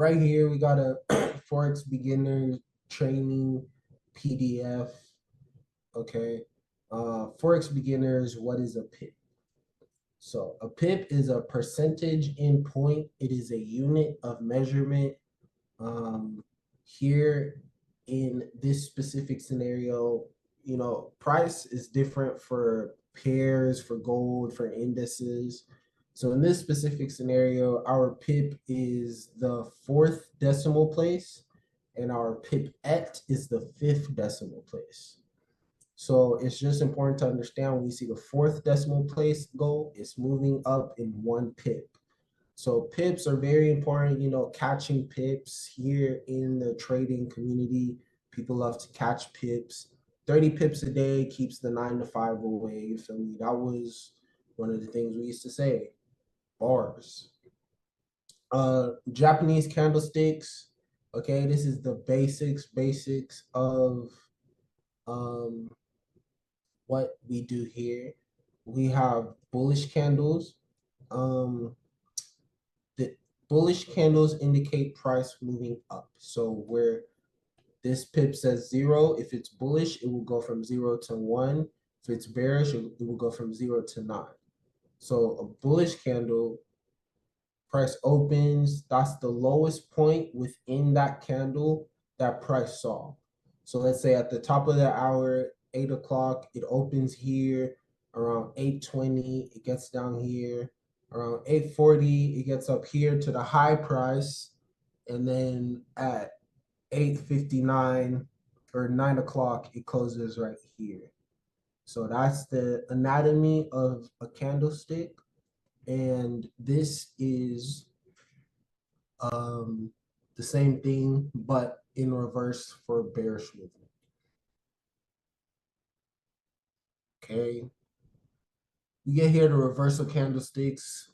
right here we got a Forex beginner training PDF. Okay. Forex beginners, what is a pip? So a pip is a percentage in point. It is a unit of measurement. Here in this specific scenario, price is different for pairs, for gold, for indices. So in this specific scenario, our pip is the fourth decimal place, and our pipette is the fifth decimal place. So it's just important to understand when we see the fourth decimal place go, it's moving up in one pip. So pips are very important, catching pips here in the trading community. People love to catch pips. 30 pips a day keeps the 9 to 5 away. You feel me? That was one of the things we used to say. Bars. Japanese candlesticks. Okay, this is the basics of um what we do here. We have bullish candles. The bullish candles indicate price moving up. So where this pip says 0, if it's bullish, it will go from 0 to 1. If it's bearish, it will go from 0 to 9. So a bullish candle, price opens, that's the lowest point within that candle that price saw. So let's say at the top of the hour, 8 o'clock, it opens here around 8:20, it gets down here around 8:40, it gets up here to the high price, and then at 8:59 or 9 o'clock, it closes right here. So that's the anatomy of a candlestick. And this is the same thing, but in reverse for bearish movement. Okay. We get here to reversal candlesticks.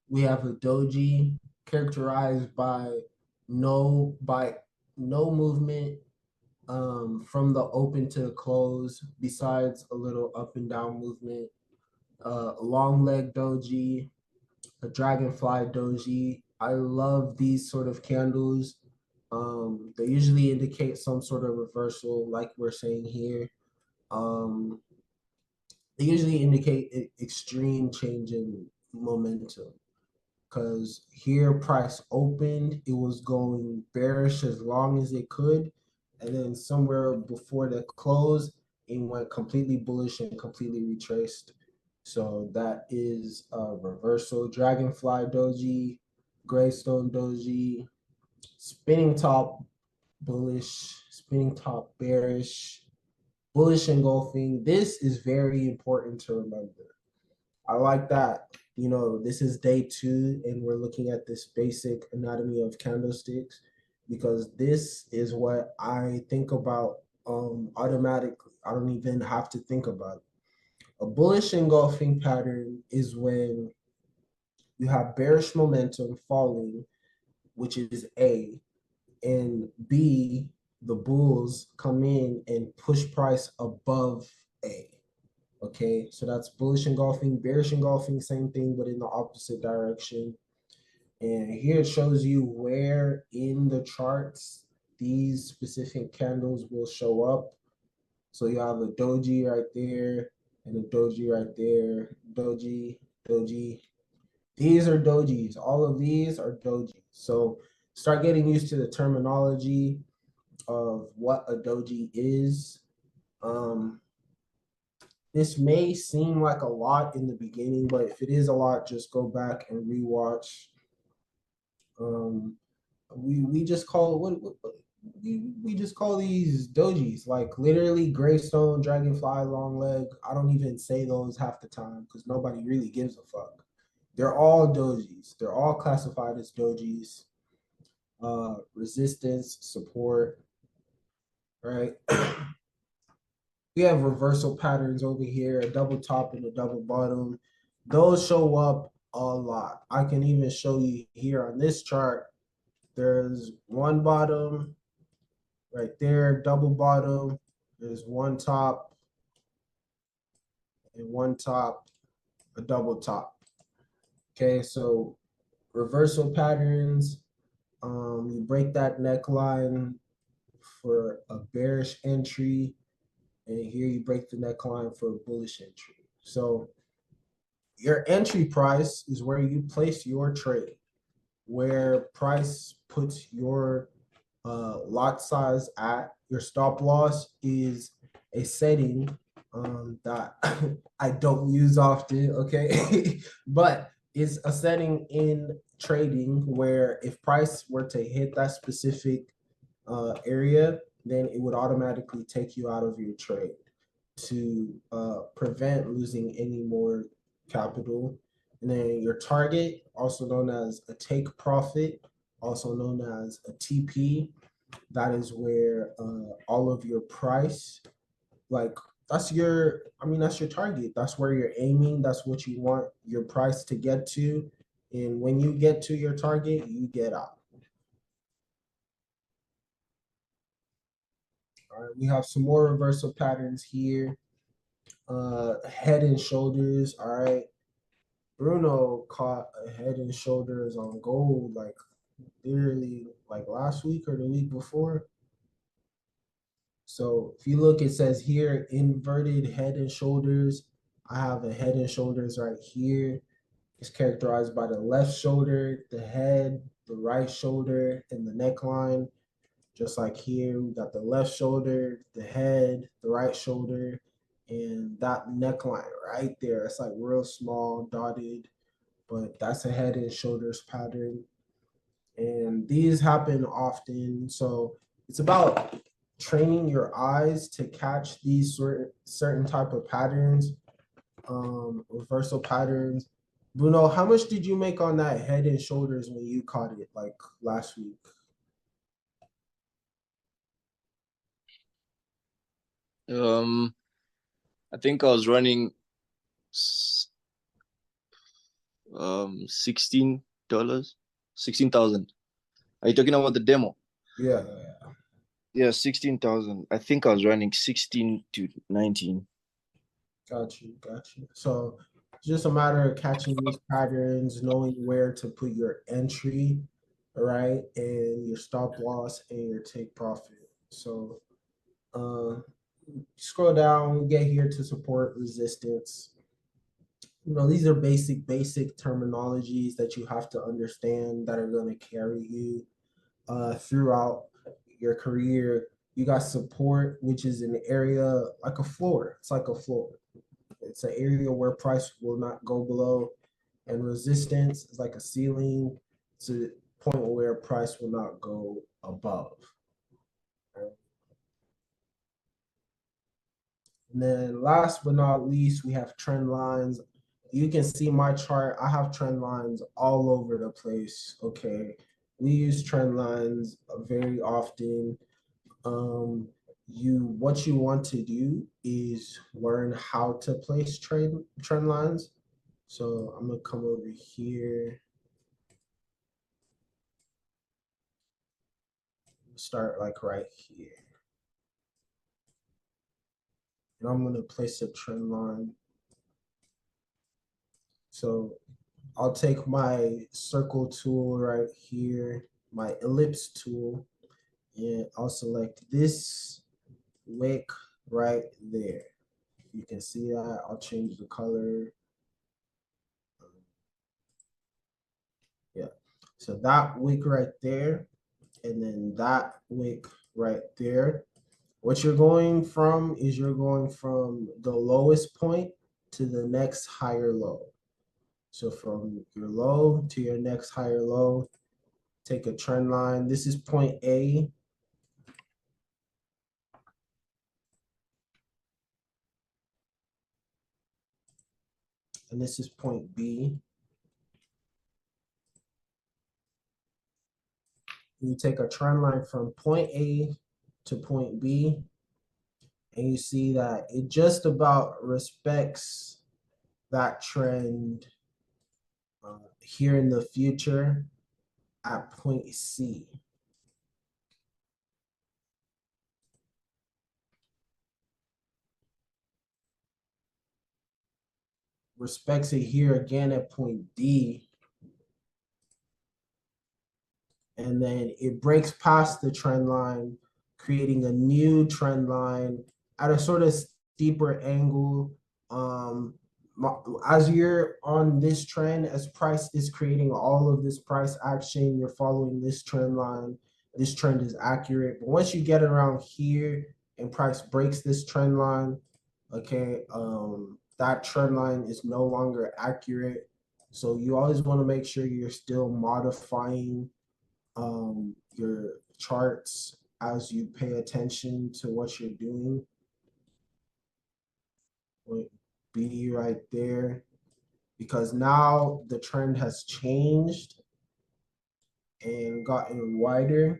We have a doji characterized by no movement from the open to the close, besides a little up and down movement. A long leg doji, a dragonfly doji. I love these sort of candles. They usually indicate some sort of reversal, like we're saying here. They usually indicate extreme change in momentum, because here price opened, it was going bearish as long as it could, and then somewhere before the close, it went completely bullish and completely retraced. So that is a reversal. Dragonfly doji, Greystone doji, spinning top bullish, spinning top bearish, bullish engulfing. This is very important to remember. I like that. This is day 2, and we're looking at this basic anatomy of candlesticks, because this is what I think about automatically. I don't even have to think about it. A bullish engulfing pattern is when you have bearish momentum falling, which is A, and B, the bulls come in and push price above A. Okay, so that's bullish engulfing, bearish engulfing, same thing, but in the opposite direction. And here it shows you where in the charts these specific candles will show up. So you have a doji right there and a doji right there, doji, doji. These are dojis. All of these are dojis. So start getting used to the terminology of what a doji is. This may seem like a lot in the beginning, but if it is a lot, just go back and rewatch. We just call we just call these dojis, like literally Greystone, Dragonfly, Long Leg. I don't even say those half the time because nobody really gives a fuck. They're all dojis. They're all classified as dojis. Resistance, support, right? We have reversal patterns over here, a double top and a double bottom. Those show up a lot. I can even show you here on this chart. There's one bottom right there, double bottom. There's one top and one top, a double top. Okay, so reversal patterns. break that neckline for a bearish entry, and here you break the neckline for a bullish entry. So your entry price is where you place your trade, where price puts your lot size at. Your stop loss is a setting that I don't use often, okay? But it's a setting in trading where if price were to hit that specific area, then it would automatically take you out of your trade to prevent losing any more capital. And then your target, also known as a take profit, also known as a TP, that is where all of your price, like that's your target. That's where you're aiming. That's what you want your price to get to. And when you get to your target, you get out. All right, we have some more reversal patterns here. Head and shoulders. All right. Bruno caught a head and shoulders on gold like literally like last week or the week before. So if you look, it says here inverted head and shoulders. I have a head and shoulders right here. It's characterized by the left shoulder, the head, the right shoulder, and the neckline. Just like here, we got the left shoulder, the head, the right shoulder, and that neckline right there. It's like real small, dotted, but that's a head and shoulders pattern. And these happen often. So it's about training your eyes to catch these certain type of patterns, reversal patterns. Bruno, how much did you make on that head and shoulders when you caught it like last week? I think I was running $16, 16,000. Are you talking about the demo? Yeah. Yeah, 16,000. I think I was running 16 to 19. Got you. So it's just a matter of catching these patterns, knowing where to put your entry, right, and your stop loss and your take profit. So uh, scroll down, get here to support resistance. These are basic terminologies that you have to understand that are going to carry you throughout your career. You got support, which is an area like a floor. It's like a floor. It's an area where price will not go below, and resistance is like a ceiling to a point where price will not go above. And then last but not least, we have trend lines. You can see my chart. I have trend lines all over the place. Okay. We use trend lines very often. What you want to do is learn how to place trend lines. So I'm gonna come over here, start like right here. And I'm gonna place a trend line. So I'll take my circle tool right here, my ellipse tool, and I'll select this wick right there. You can see that. I'll change the color. Yeah. So that wick right there, and then that wick right there. What you're going from is you're going from the lowest point to the next higher low. So from your low to your next higher low, take a trend line. This is point A. And this is point B. You take a trend line from point A to point B, and you see that it just about respects that trend here in the future at point C. Respects it here again at point D. and then it breaks past the trend line, creating a new trend line at a sort of steeper angle. Um, as you're on this trend, as price is creating all of this price action, you're following this trend line. This trend is accurate. But once you get around here and price breaks this trend line, okay, that trend line is no longer accurate. So you always want to make sure you're still modifying your charts as you pay attention to what you're doing. Point B right there, because now the trend has changed and gotten wider.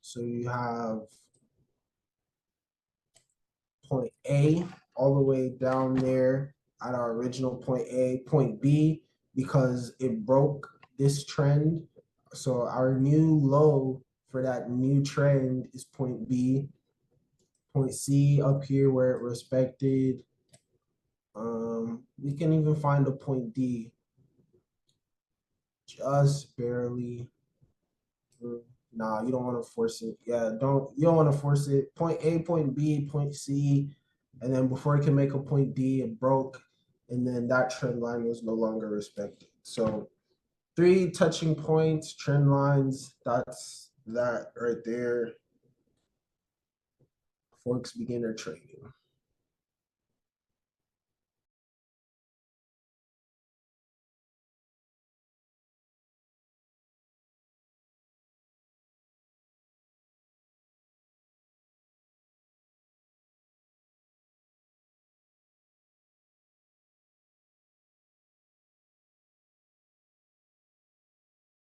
So you have point A all the way down there at our original point A, point B, because it broke this trend. So our new low for that new trend is point B. Point C up here where it respected. We can even find a point D just barely. Nah, you don't want to force it. Yeah, you don't want to force it. Point A, point B, point C, and then before it can make a point D, it broke, and then that trend line was no longer respected. So 3 touching points, trend lines. That's that right there. Forex beginner trading.